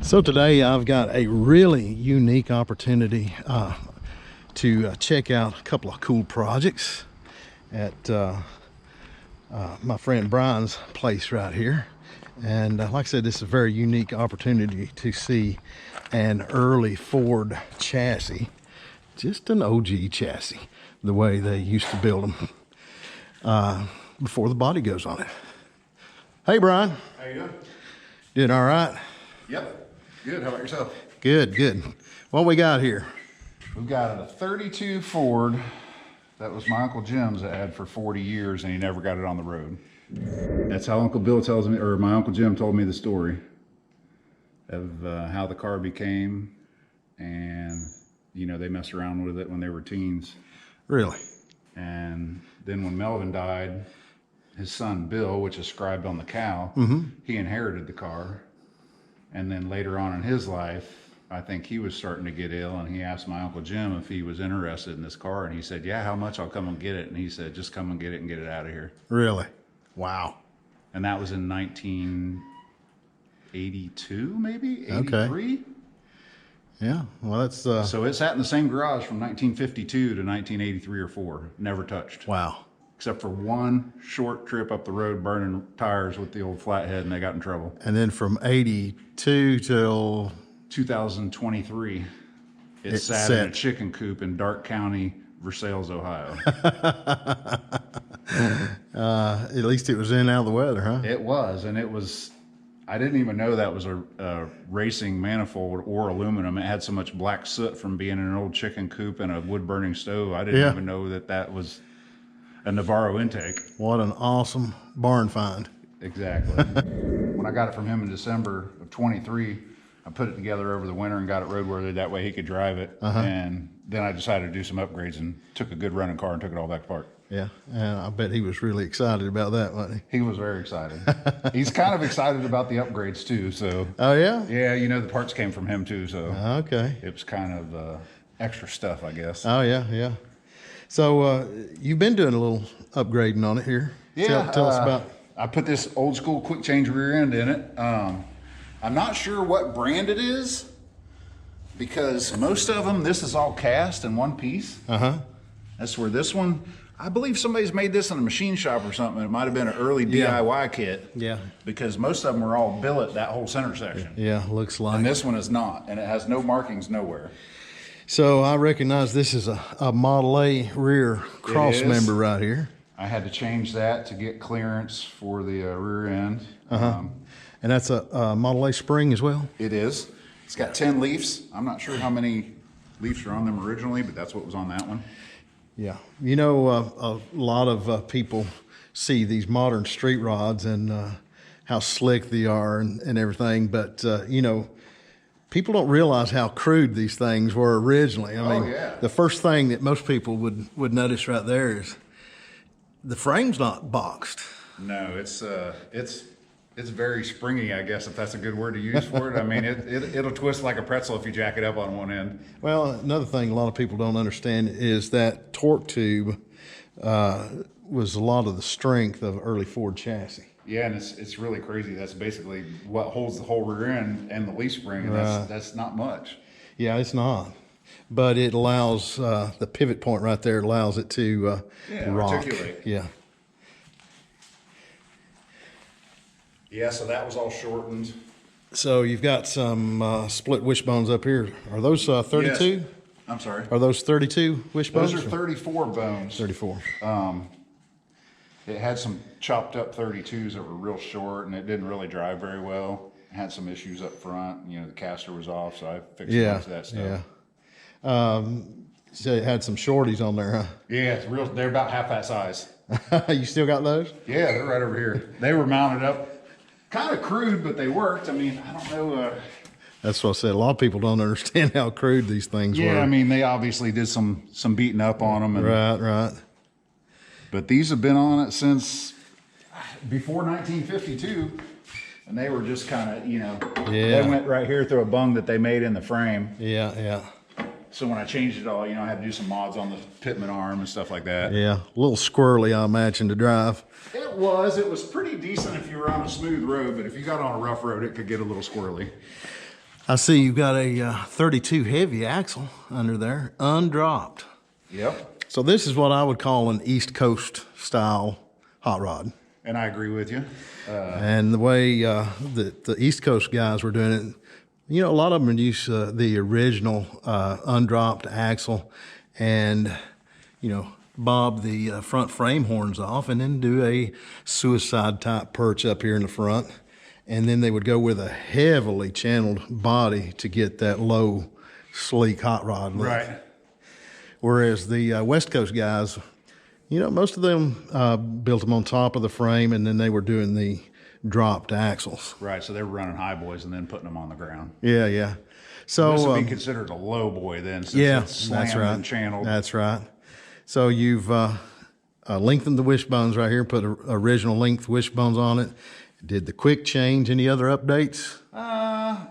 So today I've got a really unique opportunity to check out a couple of cool projects at my friend Brian's place right here. And like I said, this is a very unique opportunity to see an early Ford chassis, just an OG chassis, the way they used to build them before the body goes on it. Hey Brian. How you doing? Doing all right? Yep. Good. How about yourself? Good, good. What we got here? We've got a 32 Ford that was my Uncle Jim's that had for 40 years and he never got it on the road. That's how Uncle Bill tells me, or my Uncle Jim told me the story of how the car became, and you know, they messed around with it when they were teens. Really? And then when Melvin died, his son Bill, which is scribed on the cow, he inherited the car. And then later on in his life, I think he was starting to get ill, and he asked my Uncle Jim if he was interested in this car, and he said, yeah, how much? I'll come and get it. And he said, just come and get it and get it out of here. Really? Wow. And that was in 1982, maybe? 83? Okay. Yeah, well that's... So it sat in the same garage from 1952 to 1983 or 4, never touched. Wow. Except for one short trip up the road burning tires with the old flathead, and they got in trouble. And then from 82 till 2023, it sat in a chicken coop in Dark County, Versailles, Ohio. At least it was in out of the weather, huh? It was, and it was, I didn't even know that was a racing manifold or aluminum. It had so much black soot from being in an old chicken coop and a wood burning stove. I didn't even know that that was a Navarro intake. What an awesome barn find. Exactly. When I got it from him in December of 23, I put it together over the winter and got it roadworthy. That way he could drive it. And then I decided to do some upgrades and took a good running car and took it all back apart. Yeah, and I bet he was really excited about that, wasn't he? He was very excited. He's kind of excited about the upgrades too. So. Oh yeah? Yeah, you know, the parts came from him too. So. Okay. It was kind of extra stuff, I guess. Oh yeah, yeah. So you've been doing a little upgrading on it here. Yeah. Tell us about. I put this old school quick change rear end in it. I'm not sure what brand it is because most of them, this is all cast in one piece. That's where this one, I believe somebody's made this in a machine shop or something. It might have been an early DIY kit. Yeah. Because most of them are all billet, that whole center section. Yeah, looks like. And this one is not, and it has no markings nowhere. So I recognize this is a Model A rear cross member right here. I had to change that to get clearance for the rear end. And that's a Model A spring as well? It is. It's got 10 leafs. I'm not sure how many leafs are on them originally, but that's what was on that one. Yeah. You know, a lot of people see these modern street rods and how slick they are and everything, but, you know, people don't realize how crude these things were originally. I mean, the first thing that most people would notice right there is the frame's not boxed. No, it's very springy, I guess, if that's a good word to use for it. I mean, it'll twist like a pretzel if you jack it up on one end. Well, another thing a lot of people don't understand is that torque tube was a lot of the strength of early Ford chassis. Yeah, and it's really crazy. That's basically what holds the whole rear end and the leaf spring, and that's not much. Yeah, it's not. But it allows, the pivot point right there allows it to rock. Articulate. Yeah. Yeah, so that was all shortened. So you've got some split wishbones up here. Are those 32? Yes. I'm sorry. Are those 32 wishbones? Those are 34 bones. 34. It had some chopped up 32s that were real short, and it didn't really drive very well. It had some issues up front. You know, the caster was off, so I fixed most of that stuff. Yeah. So it had some shorties on there, huh? Yeah, it's real. They're about half that size. You still got those? Yeah, they're right over here. They were mounted up. Kind of crude, but they worked. I mean, I don't know. That's what I said. A lot of people don't understand how crude these things were. Yeah, I mean, they obviously did some beating up on them. And, right. But these have been on it since before 1952, and they were just kind of, you know, they went right here through a bung that they made in the frame. Yeah. So when I changed it all, you know, I had to do some mods on the pitman arm and stuff like that. Yeah, a little squirrely, I imagine, to drive. It was pretty decent if you were on a smooth road, but if you got on a rough road, it could get a little squirrely. I see you've got a 32 heavy axle under there, undropped. Yep. So this is what I would call an East Coast style hot rod. And I agree with you. And the way the East Coast guys were doing it, you know, a lot of them would use the original undropped axle and, you know, bob the front frame horns off and then do a suicide type perch up here in the front. And then they would go with a heavily channeled body to get that low, sleek hot rod look. Right. Whereas the West Coast guys, you know, most of them built them on top of the frame, and then they were doing the dropped axles. Right, so they were running high boys and then putting them on the ground. Yeah, yeah. So this would be considered a low boy then, since yeah, it's slammed that's right. and channeled. That's right. So you've lengthened the wishbones right here, put original length wishbones on it. Did the quick change? Any other updates?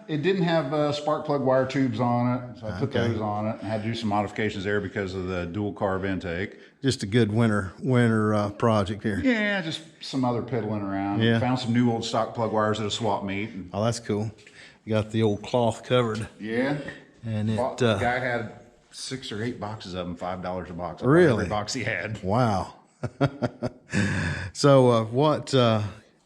It didn't have spark plug wire tubes on it, so I put those on it. I had to do some modifications there because of the dual carb intake. Just a good winter project here. Yeah, just some other piddling around. Yeah. Found some new old stock plug wires at a swap meet. Oh, that's cool. You got the old cloth covered. Yeah. And it The guy had 6 or 8 boxes of them, $5 a box. Really? Every box he had. Wow. So what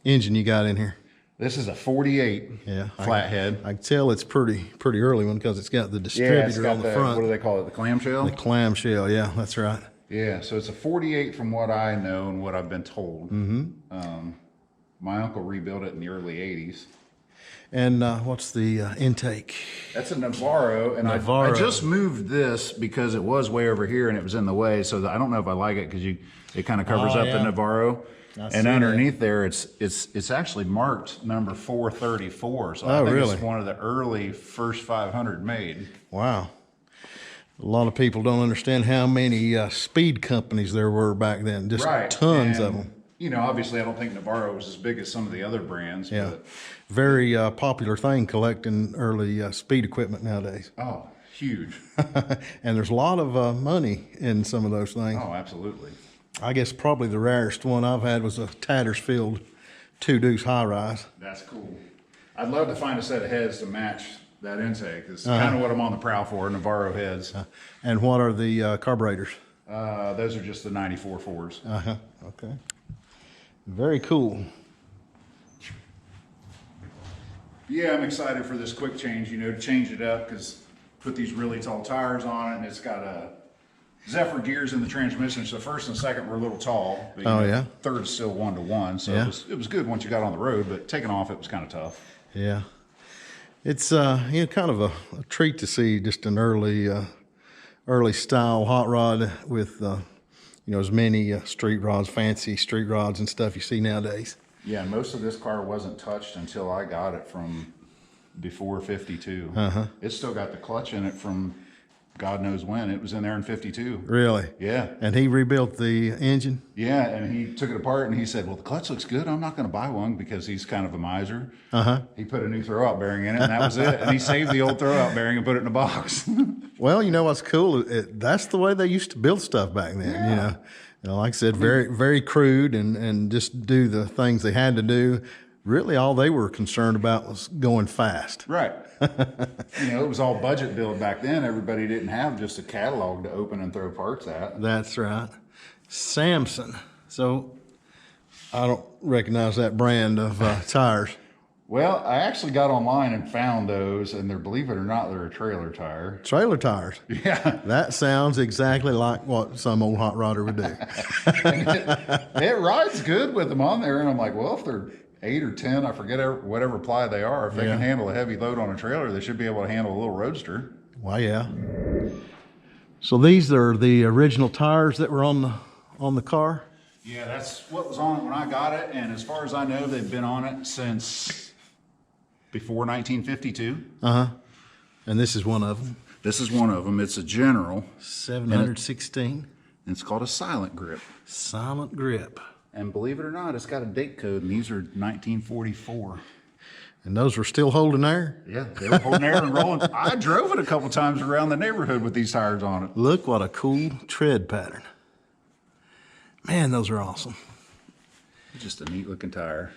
engine you got in here? This is a 48 flathead. I can tell it's pretty early one because it's got the distributor on the front. What do they call it? The clamshell? The clamshell, yeah, that's right. Yeah, so it's a 48 from what I know and what I've been told. Mm-hmm. My uncle rebuilt it in the early 80s. And what's the intake? That's a Navarro, and I just moved this because it was way over here and it was in the way. So I don't know if I like it because it kind of covers up the Navarro. And underneath there, it's actually marked number 434. So I think it's one of the early first 500 made. Wow. A lot of people don't understand how many speed companies there were back then. Just tons of them. You know, obviously, I don't think Navarro was as big as some of the other brands. Yeah. But very popular thing collecting early speed equipment nowadays. Oh, huge. And there's a lot of money in some of those things. Oh, absolutely. I guess probably the rarest one I've had was a Tattersfield 2-deuce high rise. That's cool. I'd love to find a set of heads to match that intake. It's kind of what I'm on the prowl for, Navarro heads. And what are the carburetors? Those are just the 94 fours. Okay. Very cool. Yeah, I'm excited for this quick change, you know, to change it up because put these really tall tires on it, and it's got a Zephyr gears in the transmission. So first and second were a little tall. But, third is still 1-to-1. So it was good once you got on the road, but taking off it was kind of tough. Yeah. It's you know, kind of a treat to see just an early style hot rod with you know, as many street rods, fancy street rods and stuff you see nowadays. Yeah, most of this car wasn't touched until I got it from before 52. It's still got the clutch in it from God knows when. It was in there in 52. Really? Yeah. And he rebuilt the engine? Yeah, and he took it apart and he said, well, the clutch looks good. I'm not going to buy one because he's kind of a miser. He put a new throwout bearing in it, and that was it. And he saved the old throwout bearing and put it in a box. Well, you know what's cool? That's the way they used to build stuff back then, you know. You know, like I said, very crude and just do the things they had to do. Really, all they were concerned about was going fast. Right. You know, it was all budget build back then. Everybody didn't have just a catalog to open and throw parts at. That's right. Samson. So I don't recognize that brand of tires. Well, I actually got online and found those, and believe it or not, they're a trailer tire. Trailer tires. Yeah. That sounds exactly like what some old hot rodder would do. It rides good with them on there, and I'm like, well, if they're 8 or 10, I forget whatever ply they are. If they can handle a heavy load on a trailer, they should be able to handle a little Roadster. Well, yeah. So these are the original tires that were on the car? Yeah, that's what was on it when I got it, and as far as I know, they've been on it since before 1952. And this is one of them. This is one of them. It's a General. 716. It's called a silent grip. Silent grip. And believe it or not, it's got a date code, and these are 1944. And those were still holding air? Yeah, they were holding air and rolling. I drove it a couple times around the neighborhood with these tires on it. Look what a cool tread pattern. Man, those are awesome. Just a neat looking tire.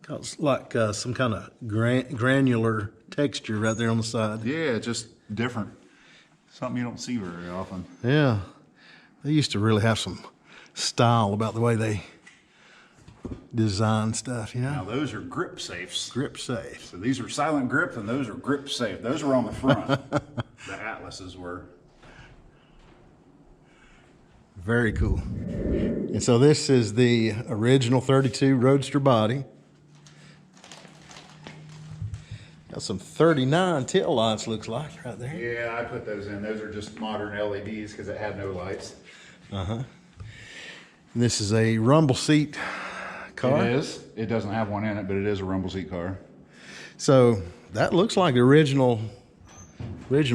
Got like some kind of granular texture right there on the side. Yeah, just different. Something you don't see very often. Yeah, they used to really have some style about the way they design stuff, you know? Now those are grip safes. Grip safe. So these are silent grip and those are grip safe. Those were on the front. The Atlases were. Very cool. And so this is the original 32 Roadster body. Got some 39 tail lights, looks like, right there. Yeah, I put those in. Those are just modern LEDs because it had no lights. And this is a rumble seat car. It is. It doesn't have one in it, but it is a rumble seat car. So that looks like the original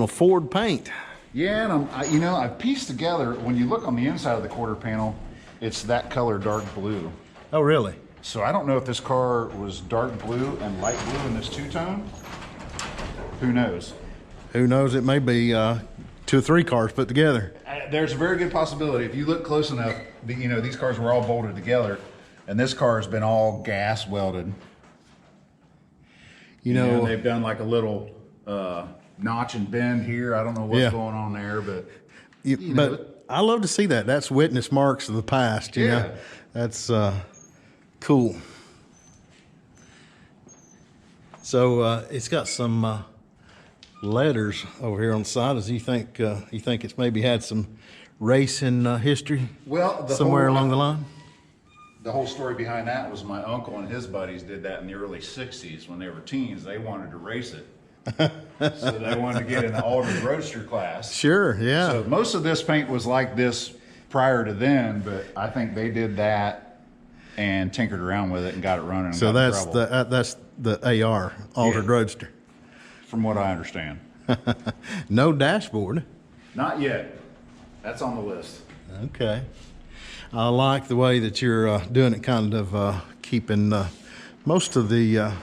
Ford paint. Yeah, and I've pieced together, when you look on the inside of the quarter panel, it's that color dark blue. Oh, really? So I don't know if this car was dark blue and light blue in this two-tone. Who knows? Who knows? It may be 2 or 3 cars put together. There's a very good possibility. If you look close enough, these cars were all bolted together, and this car has been all gas welded. You know, they've done like a little notch and bend here. I don't know what's going on there, but but I love to see that. That's witness marks of the past. You know, that's cool. So it's got some letters over here on the side. Does you think it's maybe had some racing history? Well, somewhere along the line. The whole story behind that was my uncle and his buddies did that in the early '60s when they were teens. They wanted to race it. So they wanted to get in the altered Roadster class. Sure, yeah. So most of this paint was like this prior to then, but I think they did that and tinkered around with it and got it running. So that's the AR, altered Roadster. From what I understand. No dashboard. Not yet. That's on the list. Okay. I like the way that you're doing it, kind of keeping most of the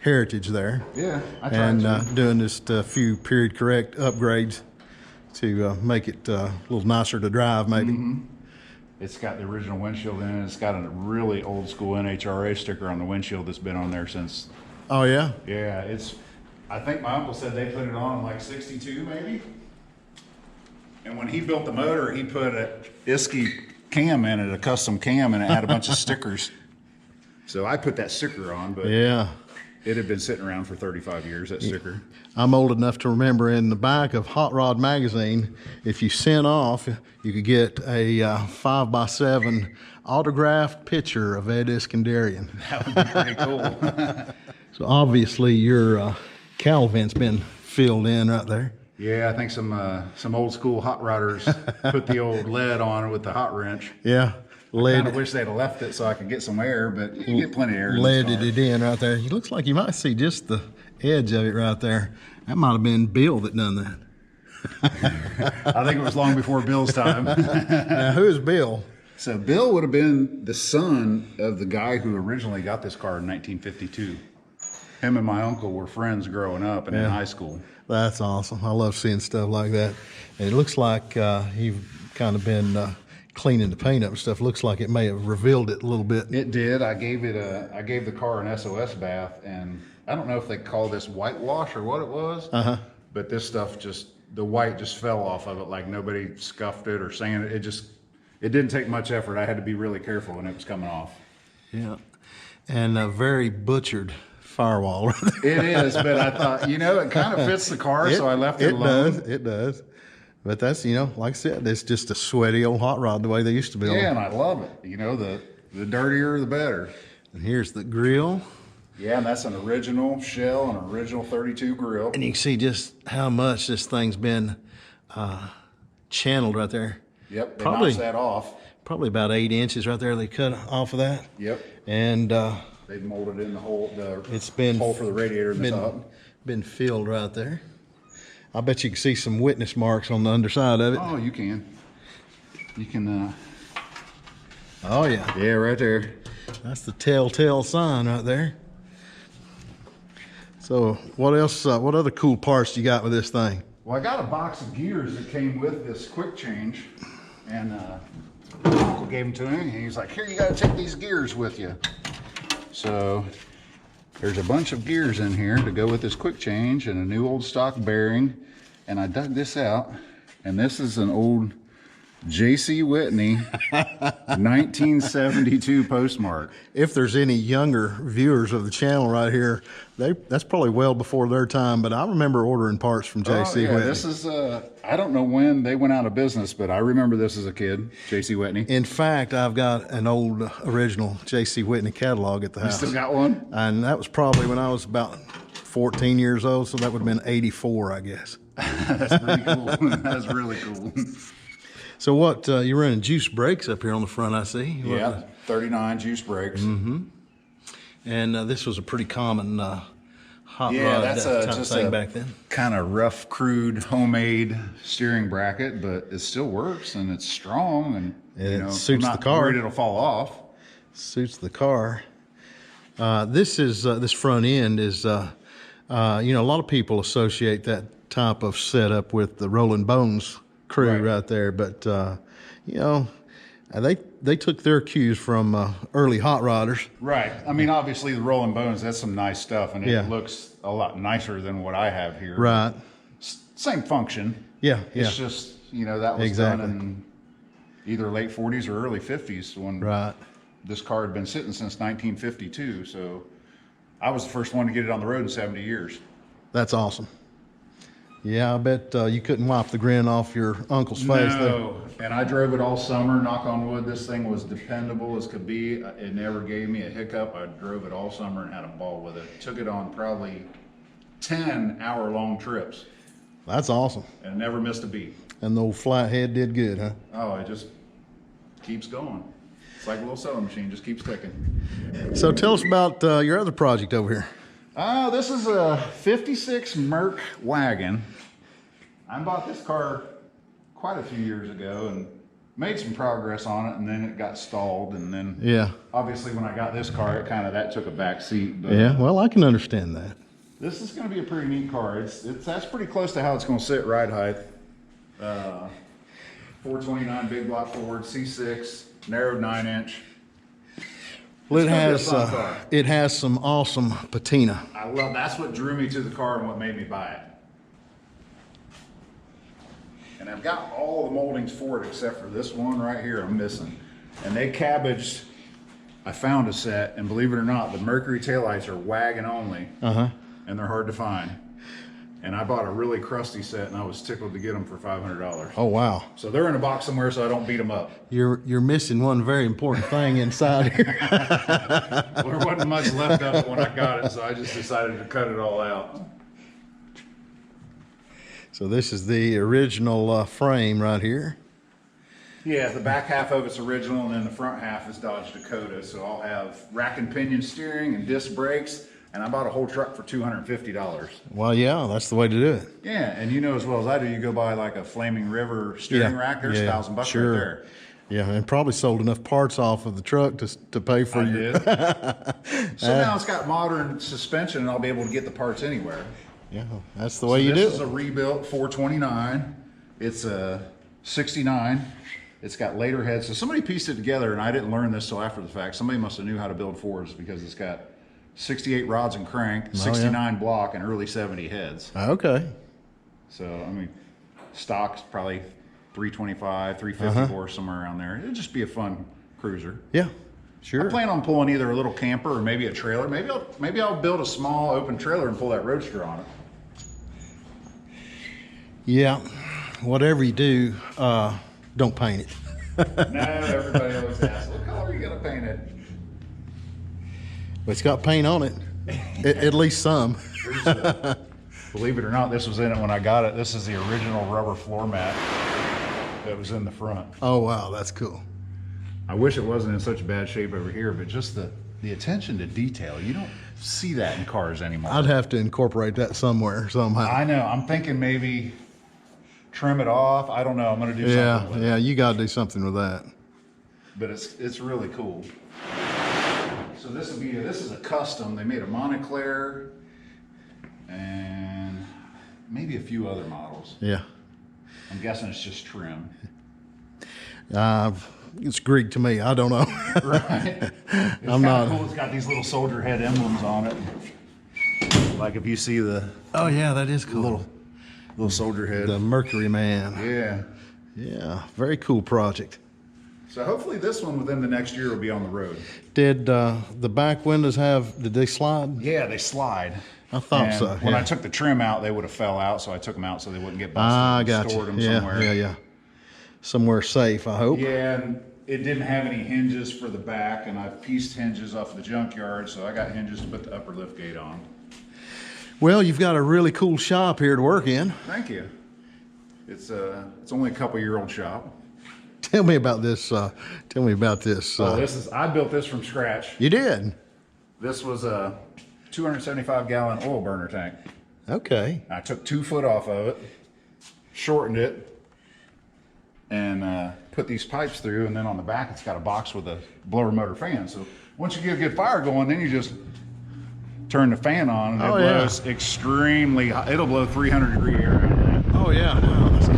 heritage there. Yeah, I tried and doing just a few period correct upgrades to make it a little nicer to drive, maybe. It's got the original windshield in it. It's got a really old school NHRA sticker on the windshield that's been on there since. Oh yeah? Yeah, I think my uncle said they put it on in like '62 maybe. And when he built the motor, he put a Isky cam in it, a custom cam, and it had a bunch of stickers. So I put that sticker on, but yeah, it had been sitting around for 35 years, that sticker. I'm old enough to remember in the back of Hot Rod magazine, if you sent off, you could get a 5x7 autographed picture of Ed Iskandarian. That would be pretty cool. So obviously your cowl vent's been filled in right there. Yeah, I think some old school hot rodders put the old lead on it with the hot wrench. Yeah. I kind of wish they'd have left it so I could get some air, but you can get plenty of air. Leaded it in right there. It looks like you might see just the edge of it right there. That might have been Bill that done that. I think it was long before Bill's time. Now, who's Bill? So Bill would have been the son of the guy who originally got this car in 1952. Him and my uncle were friends growing up and in high school. That's awesome. I love seeing stuff like that. And it looks like you've kind of been cleaning the paint up and stuff. Looks like it may have revealed it a little bit. It did. I gave the car an SOS bath, and I don't know if they call this whitewash or what it was. But this stuff the white just fell off of it, like nobody scuffed it or sanded it. It didn't take much effort. I had to be really careful when it was coming off. Yeah, and a very butchered firewall. It is, but I thought, it kind of fits the car, so I left it alone. It does. But that's, like I said, it's just a sweaty old hot rod the way they used to build. Yeah, and I love it. The dirtier, the better. And here's the grill. Yeah, and that's an original shell, an original 32 grill. And you can see just how much this thing's been channeled right there. Yep, they notched that off. Probably about 8 inches right there they cut off of that. Yep. And they've molded in the hole, hole for the radiator in the top. Been filled right there. I bet you can see some witness marks on the underside of it. Oh, you can. You can. Oh yeah. Yeah, right there. That's the telltale sign right there. So what else? What other cool parts you got with this thing? Well, I got a box of gears that came with this quick change, and my uncle gave them to me, and he's like, "Here, you got to take these gears with you." So There's a bunch of gears in here to go with this quick change and a new old stock bearing. And I dug this out, and this is an old J.C. Whitney 1972 postmark. If there's any younger viewers of the channel right here, that's probably well before their time, but I remember ordering parts from J.C. yeah, Whitney. this is, I don't know when they went out of business, but I remember this as a kid, J.C. Whitney. In fact, I've got an old original J.C. Whitney catalog at the house. You still got one? And that was probably when I was about 14 years old, so that would have been 84, I guess. That's pretty cool. That's really cool. So what, you're running juice brakes up here on the front, I see. Yeah, 39 juice brakes. Mm-hmm. And this was a pretty common hot Yeah, rod that's type just thing a back then. kind of rough, crude, homemade steering bracket, but it still works and it's strong, and It suits I'm not the car. worried it'll fall off. Suits the car. This front end is, a lot of people associate that type of setup with the Rolling Bones crew right there, but they took their cues from early hot rodders. Right. I mean, obviously the Rolling Bones, that's some nice stuff, and it looks a lot nicer than what I have here. Right. Same function. Yeah. It's just, that was done in either late 40s or early 50s when this car had been sitting since 1952. So I was the first one to get it on the road in 70 years. That's awesome. Yeah, I bet you couldn't wipe the grin off your uncle's face there. No, and I drove it all summer, knock on wood. This thing was dependable as could be. It never gave me a hiccup. I drove it all summer and had a ball with it. Took it on probably 10 hour-long trips. That's awesome. And never missed a beat. And the old flathead did good, huh? Oh, it just keeps going. It's like a little sewing machine, just keeps ticking. So tell us about your other project over here. This is a 56 Merc wagon. I bought this car quite a few years ago and made some progress on it, and then it got stalled, and then obviously when I got this car, that took a back seat. But yeah, well, I can understand that. This is going to be a pretty neat car. That's pretty close to how it's going to sit ride height. 429 big block Ford, C6, narrowed 9-inch. Well, it has some awesome patina. That's what drew me to the car and what made me buy it. And I've got all the moldings for it except for this one right here I'm missing. And they cabbaged, I found a set, and believe it or not, the Mercury taillights are wagon only. And they're hard to find. And I bought a really crusty set, and I was tickled to get them for $500. Oh, wow. So they're in a box somewhere so I don't beat them up. You're missing one very important thing inside here. Well, there wasn't much left of it when I got it, so I just decided to cut it all out. So this is the original frame right here. Yeah, the back half of it's original, and then the front half is Dodge Dakota. So I'll have rack and pinion steering and disc brakes, and I bought a whole truck for $250. Well, yeah, that's the way to do it. Yeah, and you know as well as I do, you go buy like a Flaming River steering rack, there's $1,000 right there. Yeah, and probably sold enough parts off of the truck to pay for your... So now it's got modern suspension, and I'll be able to get the parts anywhere. Yeah, that's the way you do it. This is a rebuilt 429. It's a 69. It's got later heads. So somebody pieced it together, and I didn't learn this till after the fact. Somebody must have knew how to build Fords because it's got 68 rods and crank, 69 block, and early 70 heads. Okay. So, I mean, stock's probably 325, 350 horse, somewhere around there. It'd just be a fun cruiser. Yeah, sure. I plan on pulling either a little camper or maybe a trailer. Maybe I'll build a small open trailer and pull that Roadster on it. Yeah, whatever you do, don't paint it. No, everybody always asks, what color are you gonna paint it? But it's got paint on it, at least some. Believe it or not, this was in it when I got it. This is the original rubber floor mat that was in the front. Oh, wow, that's cool. I wish it wasn't in such bad shape over here, but just the attention to detail, you don't see that in cars anymore. I'd have to incorporate that somewhere, somehow. I know. I'm thinking maybe trim it off. I don't know. I'm going to do something with it. Yeah, you got to do something with that. But it's really cool. So this is a custom. They made a Montclair and maybe a few other models. Yeah. I'm guessing it's just trim. it's Greek to me. I don't know. Right. I'm not. Cool. It's got these little soldier head emblems on it. Like if you see the Oh yeah, that is cool. little soldier head. The Mercury man. Yeah. Yeah, very cool project. So hopefully this one within the next year will be on the road. Did the back windows did they slide? Yeah, they slide. I thought And so. When yeah. I took the trim out, they would have fell out, so I took them out so they wouldn't get busted. I and got stored you. them Yeah, somewhere. yeah. Somewhere safe, I hope. Yeah, and it didn't have any hinges for the back, and I pieced hinges off the junkyard, so I got hinges to put the upper lift gate on. Well, you've got a really cool shop here to work in. Thank you. It's only a couple-year-old shop. Tell me about this. Tell me about this. I built this from scratch. You did? This was a 275-gallon oil burner tank. Okay. I took 2 foot off of it, shortened it, and put these pipes through, and then on the back it's got a box with a blower motor fan. So once you get a good fire going, then you just turn the fan on, and it blows extremely hot. It'll blow 300-degree air out of that. Oh yeah. Wow, that's cool.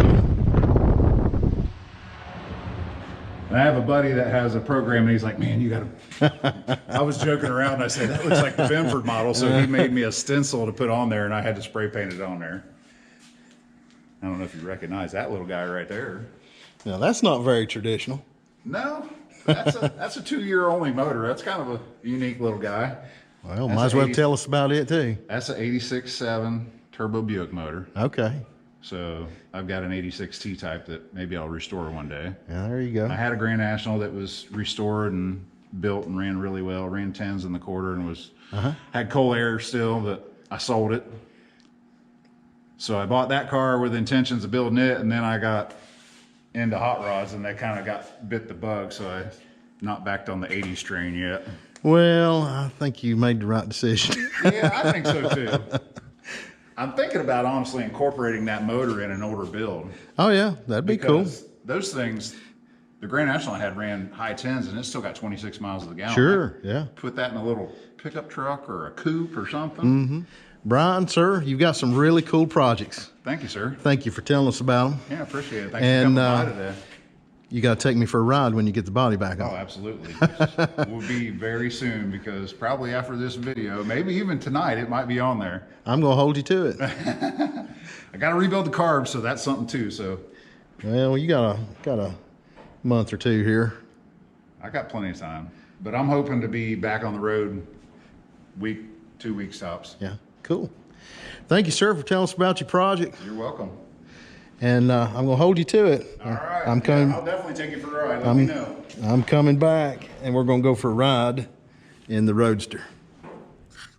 And I have a buddy that has a program, and he's like, man, you gotta, I was joking around, and I said, that looks like the Benford model, so he made me a stencil to put on there, and I had to spray paint it on there. I don't know if you recognize that little guy right there. Now that's not very traditional. No, that's a 2-year-only motor. That's kind of a unique little guy. Well, That's might as a well 80 tell us about it too. That's an 86.7 turbo Buick motor. Okay. So I've got an 86 T-type that maybe I'll restore one day. Yeah, there you go. I had a Grand National that was restored and built and ran really well. Ran 10s in the quarter and was had coal air still, but I sold it. So I bought that car with intentions of building it, and then I got into hot rods, and they kind of bit the bug. So I not backed on the 80s train yet. Well, I think you made the right decision. Yeah, I think so too. I'm thinking about honestly incorporating that motor in an older build. Oh yeah, that'd be cool. Those things, the Grand National I had ran high 10s, and it still got 26 miles to the gallon. Sure, yeah. Put that in a little pickup truck or a coupe or something. Brian, sir, you've got some really cool projects. Thank you, sir. Thank you for telling us about them. Yeah, appreciate it. Thanks for coming by today. You got to take me for a ride when you get the body back on. Oh, absolutely. We'll be very soon, because probably after this video, maybe even tonight, it might be on there. I'm going to hold you to it. I got to rebuild the carbs, so that's something too. So, well, you got a month or two here. I got plenty of time, but I'm hoping to be back on the road 2 weeks tops. Yeah, cool. Thank you, sir, for telling us about your project. You're welcome. And I'm going to hold you to it. All right. I'm coming. I'll definitely take you for a ride. Let me know. I'm coming back, and we're going to go for a ride in the Roadster.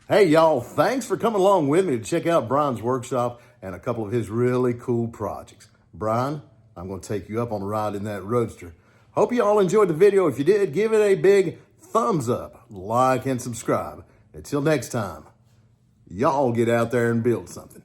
Hey, y'all, thanks for coming along with me to check out Brian's workshop and a couple of his really cool projects. Brian, I'm going to take you up on a ride in that Roadster. Hope you all enjoyed the video. If you did, give it a big thumbs up, like, and subscribe. Until next time, y'all get out there and build something.